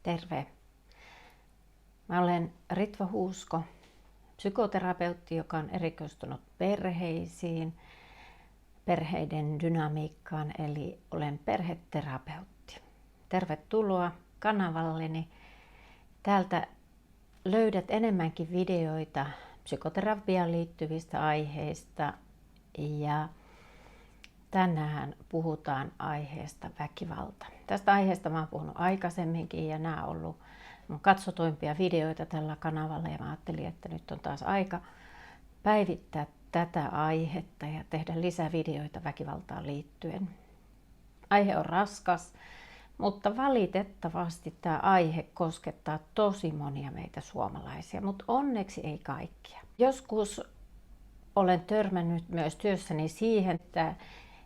Terve! Mä olen Ritva Huusko, psykoterapeutti, joka on erikoistunut perheisiin, perheiden dynamiikkaan, eli olen perheterapeutti. Tervetuloa kanavalleni. Täältä löydät enemmänkin videoita psykoterapiaan liittyvistä aiheista ja tänään puhutaan aiheesta väkivalta. Tästä aiheesta mä oon puhunut aikaisemminkin ja nämä on ollut mun katsotuimpia videoita tällä kanavalla ja mä ajattelin, että nyt on taas aika päivittää tätä aihetta ja tehdä lisää videoita väkivaltaan liittyen. Aihe on raskas, mutta valitettavasti tämä aihe koskettaa tosi monia meitä suomalaisia, mutta onneksi ei kaikkia. Joskus olen törmännyt myös työssäni siihen, että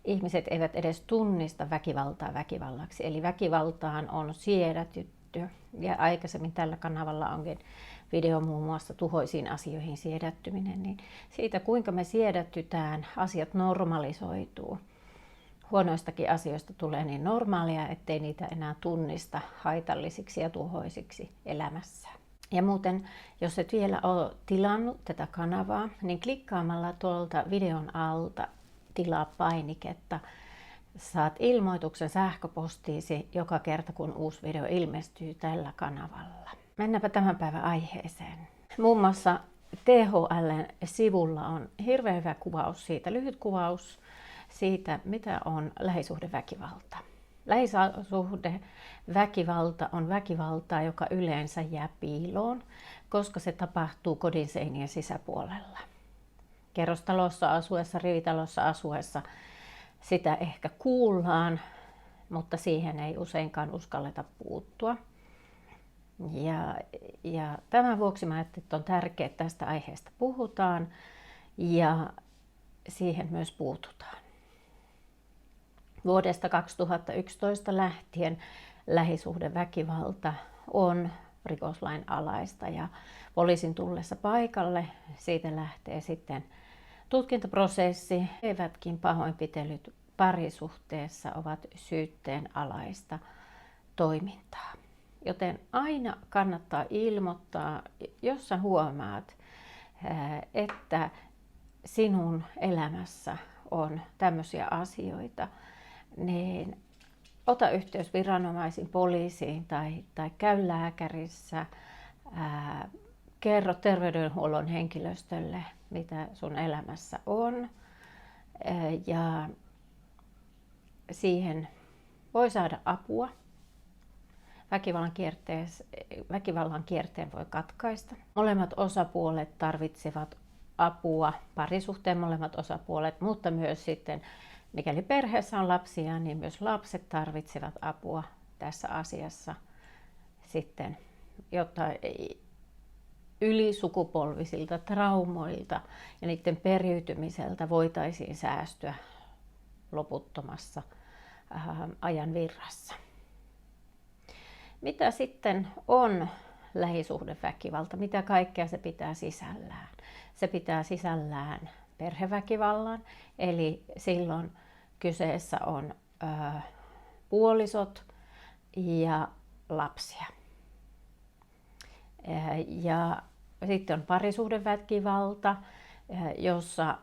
ihmiset eivät edes tunnista väkivaltaa väkivallaksi, eli väkivaltaan on siedätytty. Ja aikaisemmin tällä kanavalla onkin video muun muassa tuhoisiin asioihin siedättyminen, niin siitä kuinka me siedättytään, asiat normalisoituu. Huonoistakin asioista tulee niin normaalia, ettei niitä enää tunnista haitallisiksi ja tuhoisiksi elämässään. Ja muuten, jos et vielä ole tilannut tätä kanavaa, niin klikkaamalla tuolta videon alta tilaa painiketta. Saat ilmoituksen sähköpostiisi joka kerta, kun uusi video ilmestyy tällä kanavalla. Mennäänpä tämän päivän aiheeseen. Muun muassa THL:n sivulla on hirveän hyvä kuvaus siitä, lyhyt kuvaus siitä, mitä on lähisuhdeväkivalta. Lähisuhdeväkivalta on väkivaltaa, joka yleensä jää piiloon, koska se tapahtuu kodin seinien sisäpuolella. Kerrostalossa asuessa, rivitalossa asuessa sitä ehkä kuullaan, mutta siihen ei useinkaan uskalleta puuttua. Ja tämän vuoksi mä ajattelin, että on tärkeää, että tästä aiheesta puhutaan ja siihen myös puututaan. Vuodesta 2011 lähtien lähisuhdeväkivalta on rikoslain alaista ja poliisin tullessa paikalle siitä lähtee sitten tutkintaprosessi. Eivätkin pahoinpitelyt parisuhteessa ovat syytteen alaista toimintaa. Joten aina kannattaa ilmoittaa, jos sä huomaat, että sinun elämässä on tämmöisiä asioita, niin ota yhteys viranomaisiin, poliisiin tai käy lääkärissä, kerro terveydenhuollon henkilöstölle, mitä sun elämässä on. Ja siihen voi saada apua. Väkivallan kierteen voi katkaista. Molemmat osapuolet tarvitsevat apua, parisuhteen molemmat osapuolet, mutta myös sitten, mikäli perheessä on lapsia, niin myös lapset tarvitsevat apua tässä asiassa sitten, jotta ylisukupolvisilta traumoilta ja niiden periytymiseltä voitaisiin säästyä loputtomassa ajan virrassa. Mitä sitten on lähisuhdeväkivalta? Mitä kaikkea se pitää sisällään? Se pitää sisällään perheväkivallan, eli silloin kyseessä on puolisot ja lapsia. Ja sitten on parisuhdeväkivalta, jossa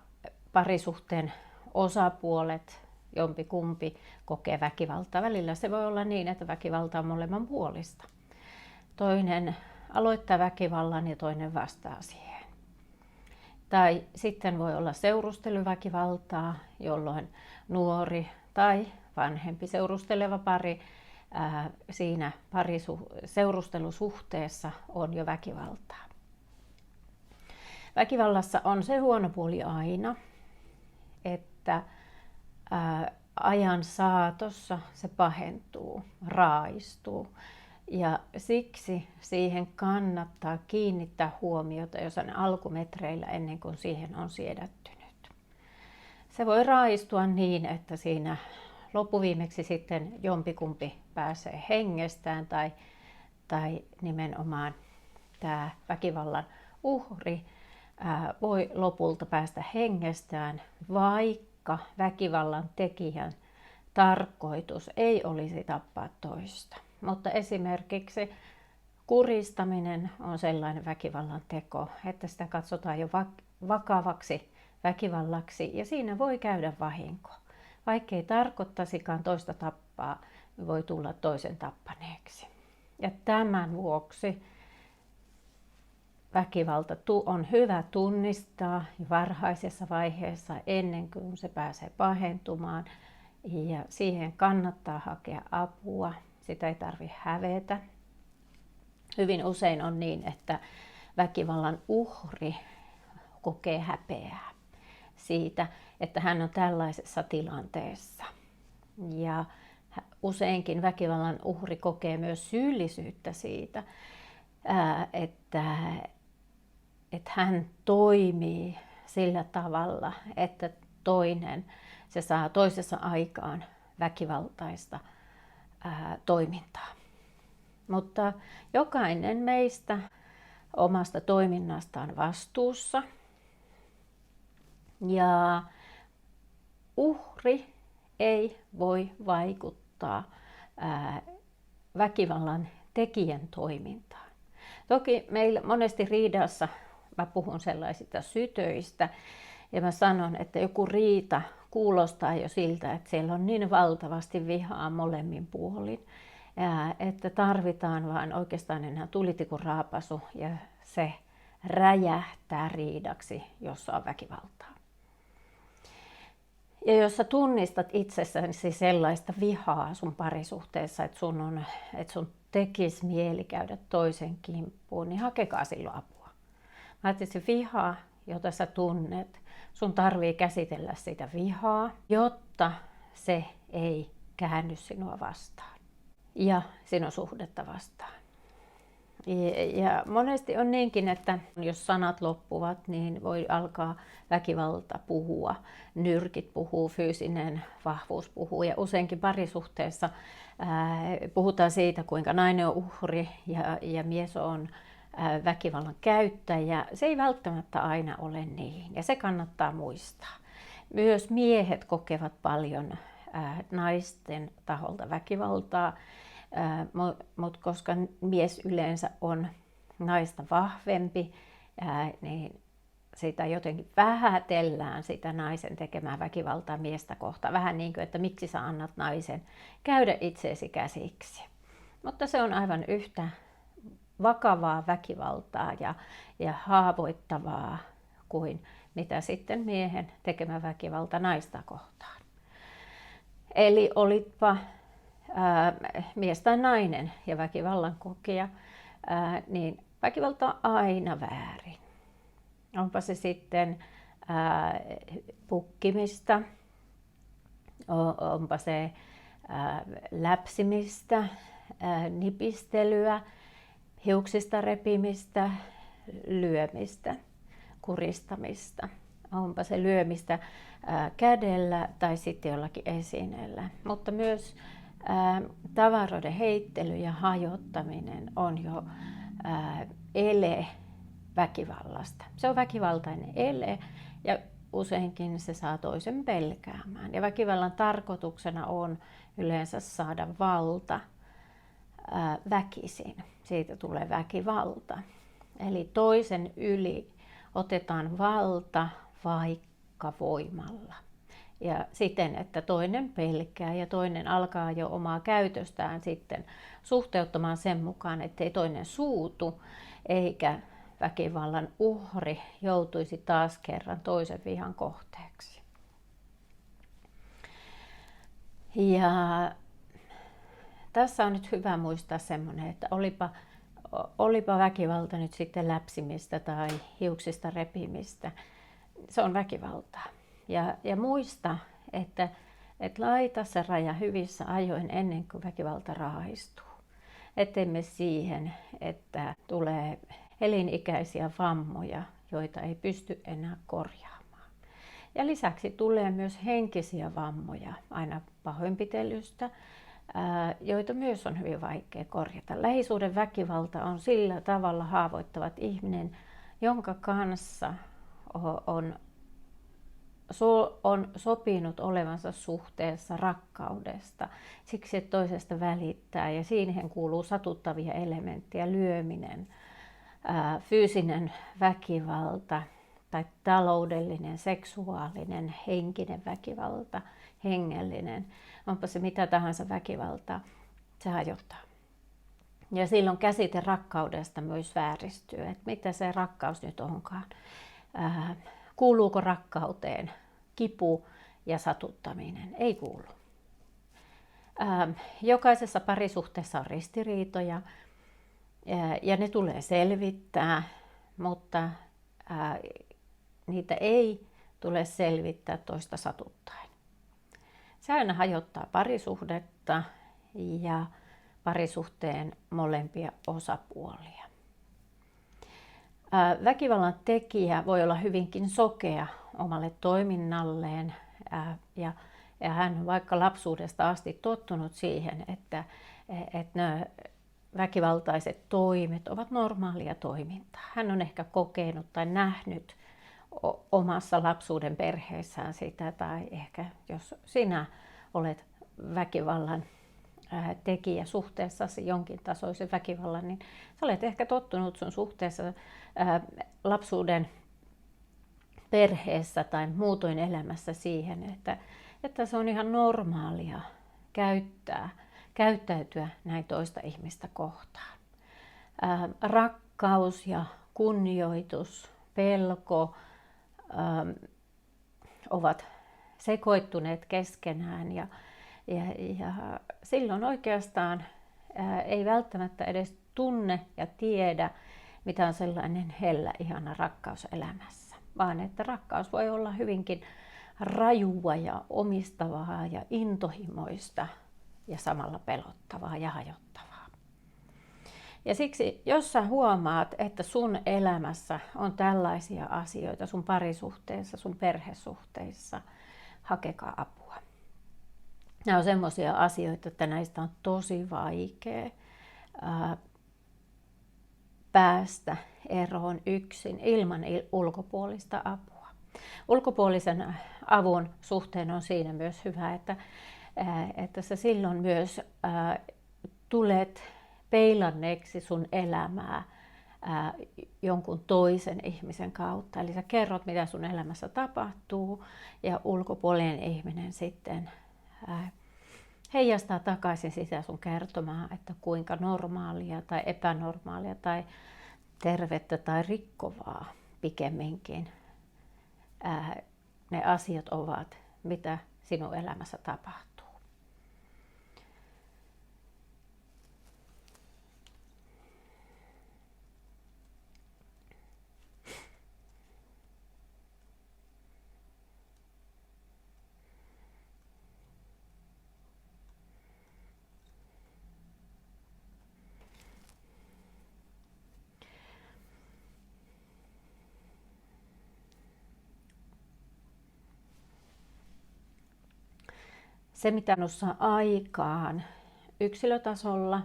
parisuhteen osapuolet, jompikumpi kokee väkivaltaa. Välillä se voi olla niin, että väkivalta on molemman puolista. Toinen aloittaa väkivallan ja toinen vastaa siihen. Tai sitten voi olla seurusteluväkivaltaa, jolloin nuori tai vanhempi seurusteleva pari siinä seurustelusuhteessa on jo väkivaltaa. Väkivallassa on se huono puoli aina, että ajan saatossa se pahentuu, raaistuu ja siksi siihen kannattaa kiinnittää huomiota jo sen alkumetreillä ennen kuin siihen on siedättynyt. Se voi raaistua niin, että siinä loppuviimeksi sitten jompikumpi pääsee hengestään tai nimenomaan tämä väkivallan uhri voi lopulta päästä hengestään, vaikka väkivallan tekijän tarkoitus ei olisi tappaa toista. Mutta esimerkiksi kuristaminen on sellainen väkivallan teko, että sitä katsotaan jo vakavaksi väkivallaksi ja siinä voi käydä vahinko. Vaikkei tarkoittaisikaan toista tappaa, voi tulla toisen tappaneeksi. Ja tämän vuoksi väkivalta on hyvä tunnistaa varhaisessa vaiheessa ennen kuin se pääsee pahentumaan. Ja siihen kannattaa hakea apua. Sitä ei tarvitse hävetä. Hyvin usein on niin, että väkivallan uhri kokee häpeää siitä, että hän on tällaisessa tilanteessa. Ja useinkin väkivallan uhri kokee myös syyllisyyttä siitä, että hän toimii sillä tavalla, että se saa toisessa aikaan väkivaltaista toimintaa. Mutta jokainen meistä omasta toiminnastaan vastuussa. Ja uhri ei voi vaikuttaa väkivallan tekijän toimintaan. Toki meillä monesti riidassa mä puhun sellaisista sytöistä ja mä sanon, että joku riita kuulostaa jo siltä, että siellä on niin valtavasti vihaa molemmin puolin, että tarvitaan vaan oikeastaan enää tulitikun raapasu ja se räjähtää riidaksi, jossa on väkivaltaa. Ja jos sä tunnistat itsessäsi sellaista vihaa sun parisuhteessa, että sun tekisi mieli käydä toisen kimppuun, niin hakekaa silloin apua. Mä ajattelin, että se viha, jota sä tunnet, sun tarvii käsitellä sitä vihaa, jotta se ei käänny sinua vastaan ja sinun suhdetta vastaan. Ja monesti on niinkin, että jos sanat loppuvat, niin voi alkaa väkivalta puhua, nyrkit puhuu, fyysinen vahvuus puhuu ja useinkin parisuhteessa puhutaan siitä, kuinka nainen on uhri ja mies on väkivallan käyttäjä. Se ei välttämättä aina ole niin ja se kannattaa muistaa. Myös miehet kokevat paljon naisten taholta väkivaltaa. Mutta koska mies yleensä on naista vahvempi, niin sitä jotenkin vähätellään sitä naisen tekemää väkivaltaa miestä kohtaan. Vähän niin kuin, että miksi sä annat naisen käydä itseesi käsiksi. Mutta se on aivan yhtä vakavaa väkivaltaa ja haavoittavaa kuin mitä sitten miehen tekemä väkivalta naista kohtaan. Eli olitpa mies tai nainen ja väkivallan kokija, niin väkivalta on aina väärin. Onpa se sitten pukkimista, onpa se läpsimistä, nipistelyä, hiuksista repimistä, lyömistä, kuristamista. Onpa se lyömistä kädellä tai sitten jollakin esineellä, mutta myös tavaroiden heittely ja hajottaminen on jo ele väkivallasta. Se on väkivaltainen ele ja useinkin se saa toisen pelkäämään. Ja väkivallan tarkoituksena on yleensä saada valta väkisin. Siitä tulee väkivalta. Eli toisen yli otetaan valta vaikka voimalla. Ja siten, että toinen pelkää ja toinen alkaa jo omaa käytöstään sitten suhteuttamaan sen mukaan, ettei toinen suutu eikä väkivallan uhri joutuisi taas kerran toisen vihan kohteeksi. Ja tässä on nyt hyvä muistaa semmoinen, että olipa väkivalta nyt sitten läpsimistä tai hiuksista repimistä, se on väkivaltaa. Ja muista, että laita se raja hyvissä ajoin ennen kuin väkivalta raaistuu. Ettei me siihen, että tulee elinikäisiä vammoja, joita ei pysty enää korjaamaan. Ja lisäksi tulee myös henkisiä vammoja aina pahoinpitelystä, joita myös on hyvin vaikea korjata. Lähisuhden väkivalta on sillä tavalla haavoittavat ihminen, jonka kanssa on on sopinut olevansa suhteessa rakkaudesta, siksi että toisesta välittää, ja siihen kuuluu satuttavia elementtejä, lyöminen, fyysinen väkivalta tai taloudellinen, seksuaalinen, henkinen väkivalta, hengellinen, onpa se mitä tahansa väkivaltaa, se hajottaa. Ja silloin käsite rakkaudesta myös vääristyy, että mitä se rakkaus nyt onkaan. Kuuluuko rakkauteen kipu ja satuttaminen? Ei kuulu. Jokaisessa parisuhteessa on ristiriitoja ja ne tulee selvittää, mutta niitä ei tule selvittää toista satuttaen. Se aina hajottaa parisuhdetta ja parisuhteen molempia osapuolia. Väkivallan tekijä voi olla hyvinkin sokea omalle toiminnalleen ja hän on vaikka lapsuudesta asti tottunut siihen, että nämä väkivaltaiset toimet ovat normaalia toimintaa. Hän on ehkä kokenut tai nähnyt omassa lapsuuden perheessään sitä, tai ehkä jos sinä olet väkivallan tekijä suhteessasi jonkin tasoisen väkivallan, niin sä olet ehkä tottunut sun suhteessa lapsuuden perheessä tai muutoin elämässä siihen, että se on ihan normaalia käyttäytyä näin toista ihmistä kohtaan. Rakkaus ja kunnioitus, pelko ovat sekoittuneet keskenään ja silloin oikeastaan ei välttämättä edes tunne ja tiedä, mitä on sellainen hellä, ihana rakkaus elämässä, vaan että rakkaus voi olla hyvinkin rajua ja omistavaa ja intohimoista ja samalla pelottavaa ja hajottavaa. Ja siksi, jos sä huomaat, että sun elämässä on tällaisia asioita sun parisuhteessa, sun perhesuhteissa, hakekaa apua. Nämä on semmoisia asioita, että näistä on tosi vaikea päästä eroon yksin ilman ulkopuolista apua. Ulkopuolisen avun suhteen on siinä myös hyvä, että sä silloin myös tulet peilanneeksi sun elämää jonkun toisen ihmisen kautta. Eli sä kerrot, mitä sun elämässä tapahtuu, ja ulkopuolinen ihminen sitten heijastaa takaisin sitä sun kertomaa, että kuinka normaalia tai epänormaalia tai tervettä tai rikkovaa pikemminkin ne asiat ovat, mitä sinun elämässä tapahtuu. Se, mitä minussa aikaan yksilötasolla,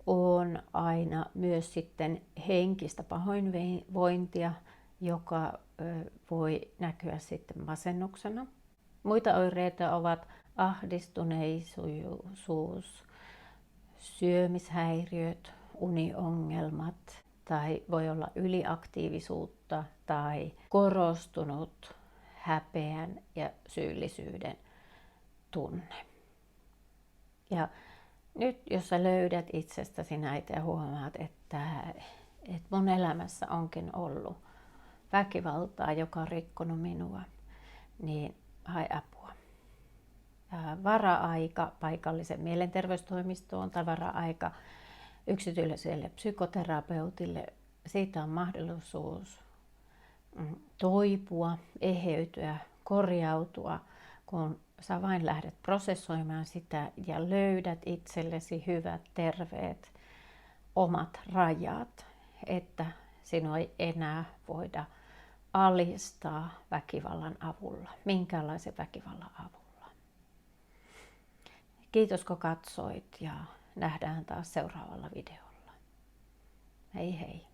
on aina myös sitten henkistä pahoinvointia, joka voi näkyä sitten masennuksena. Muita oireita ovat ahdistuneisuus, syömishäiriöt, uniongelmat, tai voi olla yliaktiivisuutta tai korostunut häpeän ja syyllisyyden tunne. Ja nyt jos sä löydät itsestäsi näitä ja huomaat, että mun elämässä onkin ollut väkivaltaa, joka on rikkonut minua, niin hae apua. Vara-aika paikallisen mielenterveystoimistoon tai vara-aika yksityiselle psykoterapeutille. Siitä on mahdollisuus toipua, eheytyä, korjautua, kun sä vain lähdet prosessoimaan sitä ja löydät itsellesi hyvät, terveet, omat rajat, että sinua ei enää voida alistaa väkivallan avulla, minkäänlaisen väkivallan avulla. Kiitos kun katsoit ja nähdään taas seuraavalla videolla. Hei hei!